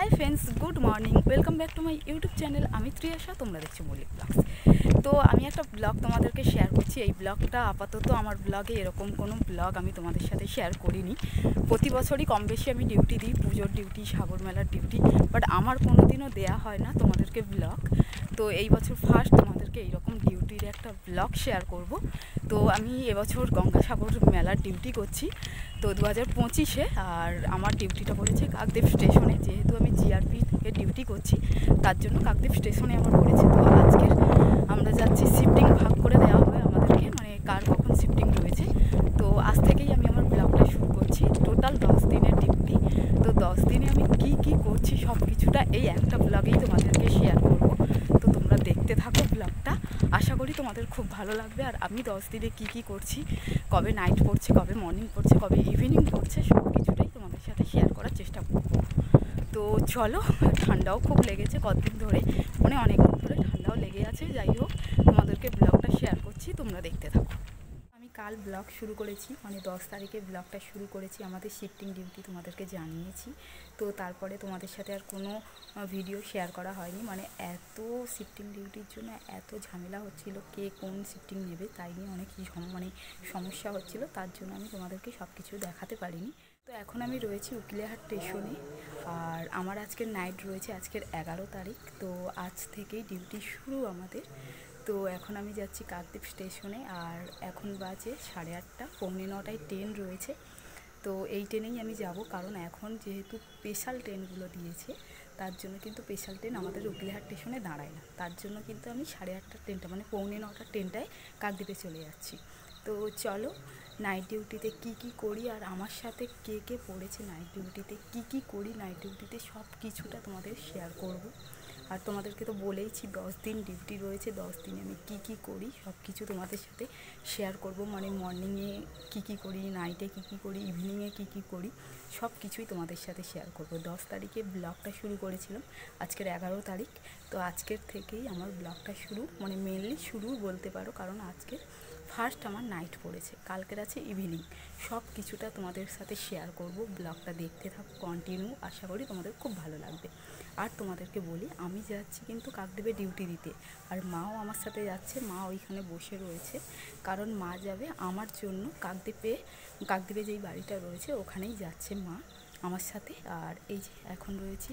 High friends good morning welcome back to my YouTube channel आमी त्रियाशा तुम्हारा देखছো Mallik blogs. तो আমি একটা ব্লগ তোমাদেরকে শেয়ার করছি। এই ব্লগটা আপাতত আমার ব্লগে এরকম কোনো ব্লগ আমি তোমাদের সাথে শেয়ার করিনি। প্রতি বছরই কম বেশি আমি ডিউটি দিই, পুজোর ডিউটি, সাগর মেলার ডিউটি, বাট আমার কোনোদিনও দেয়া হয় না তোমাদেরকে ব্লগ। তো এই বছর ফার্স্ট তোমাদেরকে এইরকম ডিউটির একটা ব্লগ শেয়ার করব। তো আমি এবছর গঙ্গাসাগর মেলার ডিউটি করছি, তো 2025-এ। আর আমার ডিউটিটা পড়েছে কাকদ্বীপ স্টেশনে, যেহেতু আমি জিআরপি থেকে ডিউটি করছি তার জন্য কাকদ্বীপ স্টেশনে আমার পড়েছে। তো আজকের আমরা যাচ্ছি, শিফটিং ভাগ করে দেওয়া হবে আমাদেরকে, মানে কার কখন শিফটিং রয়েছে। তো আজ থেকেই আমি আমার ব্লগটা শুরু করছি। টোটাল 10 দিনের ডিউটি। তো 10 দিনে আমি কি করছি সব কিছুটা এই একটা ব্লগেই তোমাদেরকে শেয়ার করব। তো তোমরা দেখতে থাকো ব্লগটা, আশা করি তোমাদের খুব ভালো লাগবে। আর আমি 10 দিনে কি করছি, কবে নাইট পড়ছে, কবে মর্নিং পড়ছে, কবে ইভিনিং পড়ছে, সব কিছুটাই তোমাদের সাথে শেয়ার করার চেষ্টা করব। তো চলো, ঠান্ডাও খুব লেগেছে কতদিন ধরে, মানে অনেক দিন ধরে ঠান্ডাও লেগে আছে। যাই হোক, তোমাদেরকে ব্লগটা শেয়ার করছি, তোমরা দেখতে থাকো। আমি কাল ব্লগ শুরু করেছি, মানে 10 তারিখে ব্লগটা শুরু করেছি। আমাদের শিফটিং ডিউটি তোমাদেরকে জানিয়েছি। তো তারপরে তোমাদের সাথে আর কোনো ভিডিও শেয়ার করা হয়নি, মানে এত শিফটিং ডিউটির জন্য এত ঝামেলা হচ্ছিল, কে কোন শিফটিং নেবে তাই নিয়ে অনেক মানে সমস্যা হচ্ছিল, তার জন্য আমি তোমাদেরকে সব কিছু দেখাতে পারিনি। তো এখন আমি রয়েছি উকিলেহাট স্টেশনে, আর আমার আজকের নাইট রয়েছে, আজকের 11 তারিখ। তো আজ থেকেই ডিউটি শুরু আমাদের। তো এখন আমি যাচ্ছি কাকদ্বীপ স্টেশনে, আর এখন বাজে 8:30, 8:45টায় ট্রেন রয়েছে। তো এই ট্রেনেই আমি যাব, কারণ এখন যেহেতু স্পেশাল ট্রেনগুলো দিয়েছে তার জন্য কিন্তু স্পেশাল ট্রেন আমাদের উকিলেহাট স্টেশনে দাঁড়ায় না। তার জন্য কিন্তু আমি 8:30টার ট্রেনটা, মানে 8:45টার ট্রেনটায় কাকদ্বীপে চলে যাচ্ছি। তো চলো, নাইট ডিউটিতে কি করি আর আমার সাথে কে পড়েছে নাইট ডিউটিতে, কি করি নাইট ডিউটিতে, সব কিছুটা তোমাদের শেয়ার করব। আর তোমাদেরকে তো বলেইছি 10 দিন ডিউটি রয়েছে, 10 দিনে আমি কি করি সব কিছু তোমাদের সাথে শেয়ার করব। মানে মর্নিংয়ে কি করি, নাইটে কি করি, ইভিনিংয়ে কি করি, সব কিছুই তোমাদের সাথে শেয়ার করব। 10 তারিখে ব্লগটা শুরু করেছিলাম, আজকের 11 তারিখ। তো আজকের থেকেই আমার ব্লগটা শুরু, মানে মেনলি শুরু বলতে পারো, কারণ আজকে ফার্স্ট আমার নাইট পড়েছে, কালকের আছে ইভিনিং। সব কিছুটা তোমাদের সাথে শেয়ার করব। ব্লগটা দেখতে থাকো কন্টিনিউ, আশা করি তোমাদের খুব ভালো লাগবে। আর তোমাদেরকে বলি, আমি যাচ্ছি কিন্তু কাকদ্বীপে ডিউটি দিতে, আর মাও আমার সাথে যাচ্ছে। মা ওইখানে বসে রয়েছে, কারণ মা যাবে আমার জন্য কাকদ্বীপে যেই বাড়িটা রয়েছে ওখানেই যাচ্ছে মা আমার সাথে। আর এই যে এখন রয়েছি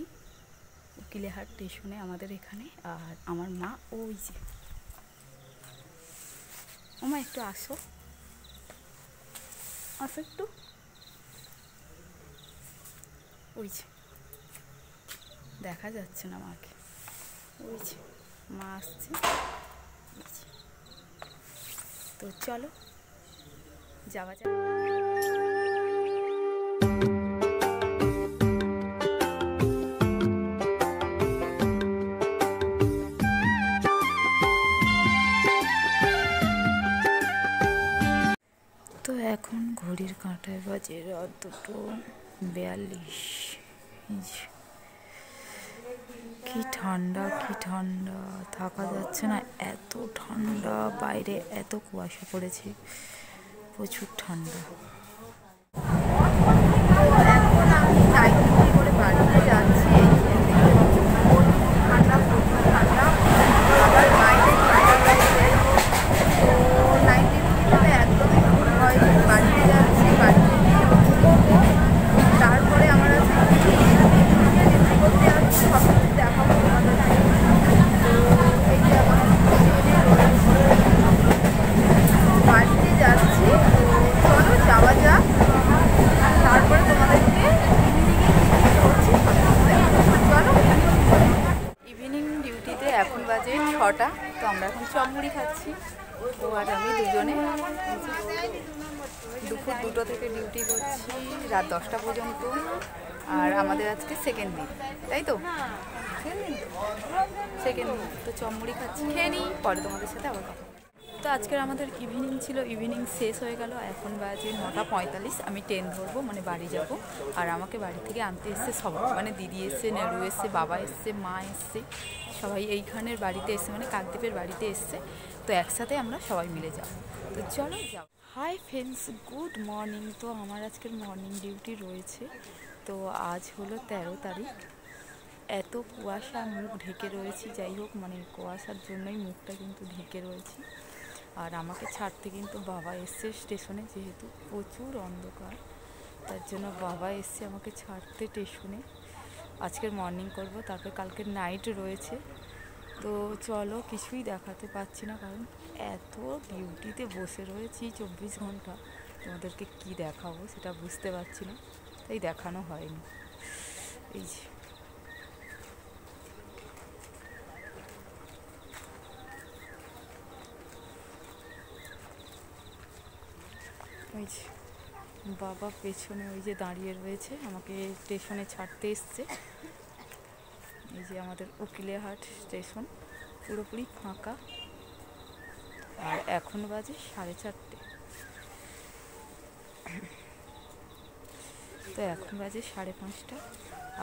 উকিলেহাট স্টেশনে আমাদের এখানে, আর আমার মা ওই যে, ওমা একটু আসো একটু, ওই যে দেখা যাচ্ছে না মাকে, ওই যে মা আসছে। তো চলো যাওয়া যাক। তো এখন ঘড়ির কাঁটায় বাজে রাত 2:42। কি ঠান্ডা থাকা যাচ্ছে না, এত ঠান্ডা, বাইরে এত কুয়াশা পড়েছে, প্রচুর ঠান্ডা। এখন আমি নাইট ডিউটি করে বাড়িতে যাচ্ছি। ঠান্ডা, প্রচুর ঠান্ডা, আবার বাইরে ঠান্ডা লাগছে। তো নাইট ডিউটি একদমই ভুল হয়, বাড়িতে যাচ্ছি, বাড়িতে তারপরে আমার আছে ডিউটি করতে আসছি, সব কিছু দেখাবো তোমাদেরকে। তো এই যে আমার বাড়িতে যাচ্ছি, তো চলো যাওয়া যাক। তারপরে তোমাদেরকে চলো। ইভিনিং ডিউটিতে এখন বাজে 6টা। তো আমরা এখন চপ মুড়ি খাচ্ছি। তো আর আমি দুজনে দুপুর 2টো থেকে ডিউটি করছি রাত 10টা পর্যন্ত। আর আমাদের আজকে সেকেন্ড দিন, তাই তো সেকেন্ড দিন। তো চপ মুড়ি খাচ্ছি, খেয়ে নিই, পরে তোমাদের সাথে আবার কথা। তো আজকের আমাদের ইভিনিং ছিল, ইভিনিং শেষ হয়ে গেল, এখন বাজে 9:45। আমি ট্রেন ধরবো, মানে বাড়ি যাব। আর আমাকে বাড়ি থেকে আনতে এসছে সবাই, মানে দিদি এসছে, নেড়ু এসছে, বাবা এসছে, মা এসছে, সবাই এইখানের বাড়িতে এসছে, মানে কাকদ্বীপের বাড়িতে এসছে। তো একসাথে আমরা সবাই মিলে যাব। তো চলো যাও। Hi friends, good morning. তো আমার আজকের মর্নিং ডিউটি রয়েছে। তো আজ হলো 13 তারিখ। এত কুয়াশা, মুখ ঢেকে রয়েছি। যাই হোক, মানে কুয়াশার জন্যই মুখটা কিন্তু ঢেকে রয়েছি। আর আমাকে ছাড়তে কিন্তু বাবা এসছে স্টেশনে, যেহেতু প্রচুর অন্ধকার, তার জন্য বাবা এসছে আমাকে ছাড়তে স্টেশনে। আজকের মর্নিং করব, তারপর কালকের নাইট রয়েছে। তো চলো, কিছুই দেখাতে পাচ্ছি না, কারণ এত ডিউটিতে বসে রয়েছি 24 ঘন্টা, তোমাদেরকে কি দেখাবো সেটা বুঝতে পারছি না, তাই দেখানো হয়নি। এই যে ওই যে বাবা পেছনে ওই যে দাঁড়িয়ে রয়েছে, আমাকে স্টেশনে ছাড়তে এসছে। এই যে আমাদের উকিলেহাট স্টেশন পুরোপুরি ফাঁকা, আর এখন বাজে 4:30। তো এখন বাজে 5:30,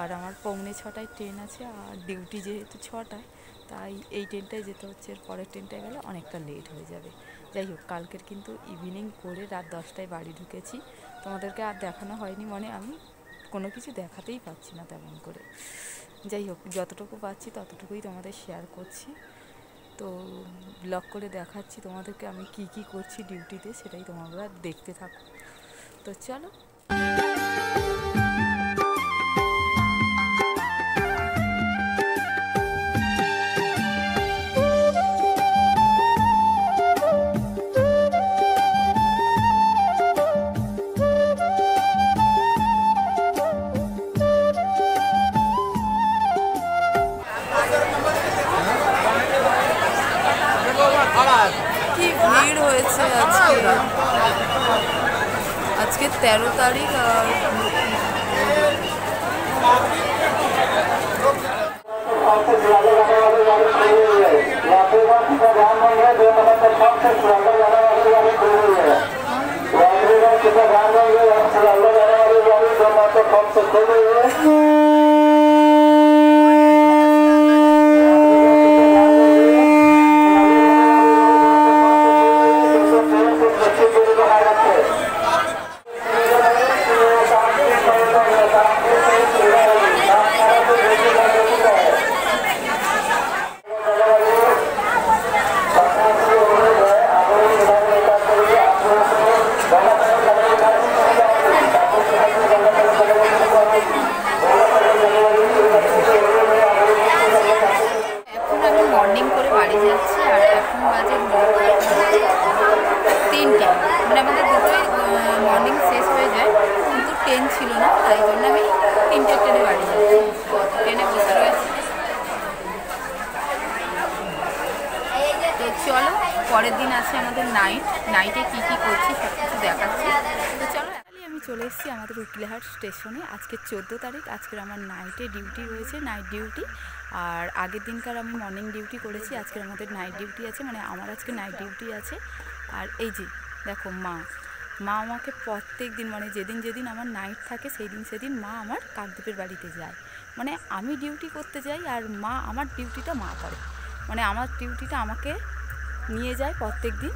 আর আমার 4:45 ট্রেন আছে, আর ডিউটি যেহেতু 6টায়, তাই এই ট্রেনটায় যেতে হচ্ছে। এর পরের ট্রেনটায় গেলে অনেকটা লেট হয়ে যাবে। যাই হোক, কালকের কিন্তু ইভিনিং করে রাত 10টায় বাড়ি ঢুকেছি। তোমাদেরকে আর দেখানো হয়নি, মানে আমি কোনো কিছু দেখাতেই পাচ্ছি না তেমন করে। যাই হোক, যতটুকু পাচ্ছি ততটুকুই তোমাদের শেয়ার করছি। তো ব্লগ করে দেখাচ্ছি তোমাদেরকে আমি কি কি করছি ডিউটিতে, সেটাই তোমরা দেখতে থাকো। তো চলো। কি ভিড় হয়েছে আজকে 13 তারিখ। আর মর্নিং করে বাড়ি যাচ্ছি, আর এখন বাজে 3টে। মানে আমাদের দুটোই মর্নিং শেষ হয়ে যায়, কিন্তু ট্রেন ছিল না, তাই জন্য আমি 3টে ট্রেনে বাড়ি যাচ্ছি। ট্রেনে বসে রয়েছি। তো চলো, পরের দিন আছে আমাদের নাইটে কী কী করছি সব কিছু দেখাচ্ছি। তো চলো, আমি চলে এসেছি আমাদের উকিলেহাট স্টেশনে। আজকে 14 তারিখ। আজকের আমার নাইটে ডিউটি রয়েছে, নাইট ডিউটি। আর আগের দিনকার আমি মর্নিং ডিউটি করেছি, আজকের আমাদের নাইট ডিউটি আছে, মানে আমার আজকে নাইট ডিউটি আছে। আর এই যে দেখো, মা আমাকে প্রত্যেক দিন, মানে যেদিন আমার নাইট থাকে সেদিন মা আমার কাকদ্বীপের বাড়িতে যায়। মানে আমি ডিউটি করতে যাই, আর মা আমার ডিউটিটা মা করে, মানে আমার ডিউটিটা আমাকে নিয়ে যায় প্রত্যেক দিন।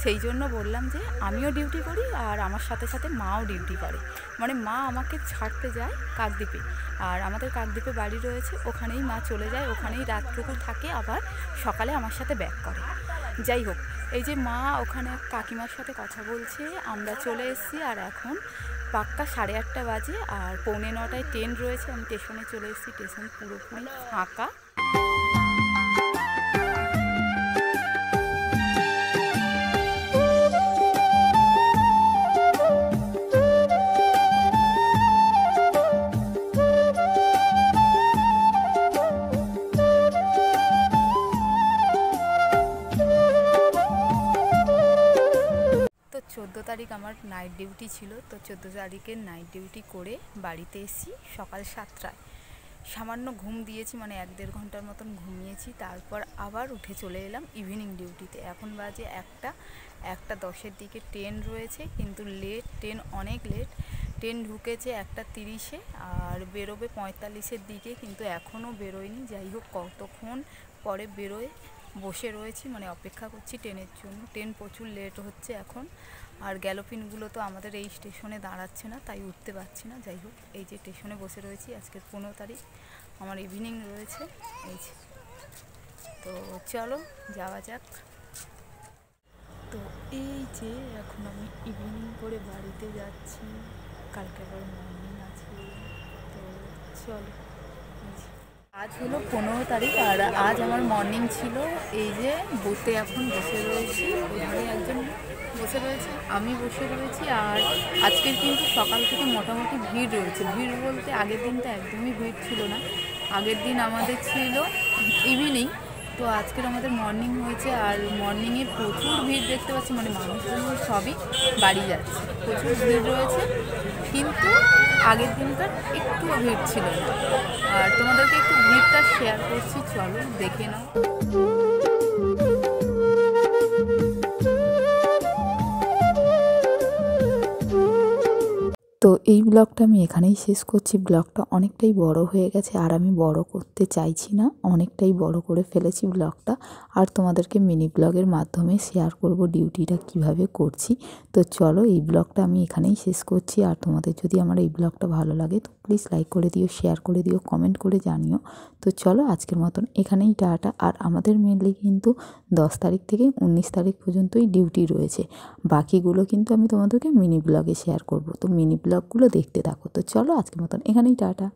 সেই জন্য বললাম যে আমিও ডিউটি করি, আর আমার সাথে সাথে মাও ডিউটি করে। মানে মা আমাকে ছাড়তে যায় কাকদ্বীপে, আর আমাদের কাকদ্বীপে বাড়ি রয়েছে, ওখানেই মা চলে যায়, ওখানেই রাতটুকু থাকে, আবার সকালে আমার সাথে ব্যাক করে। যাই হোক, এই যে মা ওখানে কাকিমার সাথে কথা বলছে, আমরা চলে এসেছি। আর এখন পাক্কা 8:30 বাজে, আর 8:45টায় ট্রেন রয়েছে। আমি স্টেশনে চলে এসেছি, স্টেশন পুরোপুরি ফাঁকা। তো 14 তারিখ আমার নাইট ডিউটি ছিল। তো 14 তারিখের নাইট ডিউটি করে বাড়িতে এসেছি সকাল 7টায়। সামান্য ঘুম দিয়েছি, মানে 1-1.5 ঘন্টার মতন ঘুমিয়েছি। তারপর আবার উঠে চলে এলাম ইভিনিং ডিউটিতে। এখন বাজে 1:10-এর দিকে ট্রেন রয়েছে, কিন্তু লেট ট্রেন, অনেক লেট। ট্রেন ঢুকেছে 1:30-এ, আর বেরোবে 45-এর দিকে, কিন্তু এখনও বেরোয়নি। যাই হোক, কতক্ষণ পরে বেরোয় বসে রয়েছি, মানে অপেক্ষা করছি ট্রেনের জন্য। ট্রেন প্রচুর লেট হচ্ছে এখন। আর গ্যালোপিনগুলো তো আমাদের এই স্টেশনে দাঁড়াচ্ছে না, তাই উঠতে পারছি না। যাই হোক, এই যে স্টেশনে বসে রয়েছি, আজকের 15 তারিখ, আমার ইভিনিং রয়েছে। এই যে, তো চলো যাওয়া যাক। তো এই যে এখন আমি ইভিনিং করে বাড়িতে যাচ্ছি, কালকে আবার মর্নিং আছে। তো চলো, আজ হলো 15 তারিখ আর আজ আমার মর্নিং ছিল। এই যে বুথে এখন বসে রয়েছি, ওখানে একজন বসে রয়েছে, আমি বসে রয়েছি। আর আজকের কিন্তু সকাল থেকে মোটামুটি ভিড় রয়েছে। ভিড় বলতে আগের দিনটা একদমই ভিড় ছিল না, আগের দিন আমাদের ছিল ইভিনিং, তো আজকের আমাদের মর্নিং হয়েছে। আর মর্নিংয়ে প্রচুর ভিড় দেখতে পাচ্ছি, মানে মানুষজন সবই বাড়ি যাচ্ছে, প্রচুর ভিড় রয়েছে। কিন্তু আগের দিনকার একটুও ভিড় ছিল না। আর তোমাদেরকে একটু ভিড়টা শেয়ার করছি, চলো দেখে নাও। তো এই ব্লগটা আমি এখানেই শেষ করছি। ব্লগটা অনেকটাই বড় হয়ে গেছে আর আমি বড় করতে চাইছি না, অনেকটাই বড় করে ফেলেছি ব্লগটা। আর তোমাদেরকে মিনি ব্লগের মাধ্যমে শেয়ার করব ডিউটিটা কিভাবে করছি। তো চলো, এই ব্লগটা আমি এখানেই শেষ করছি। আর তোমাদের যদি আমার এই ব্লগটা ভালো লাগে তো প্লিজ লাইক করে দিও, শেয়ার করে দিও, কমেন্ট করে জানিও। তো চলো, আজকের মতন এখানেই টাটা। আর আমাদের মেনলি কিন্তু 10 তারিখ থেকে 19 তারিখ পর্যন্তই ডিউটি রয়েছে, বাকিগুলো কিন্তু আমি তোমাদেরকে মিনি ব্লগে শেয়ার করব। তো মিনি ব্লগগুলো দেখতে থাকো। তো চলো, আজকের মতন এখানেই টাটা।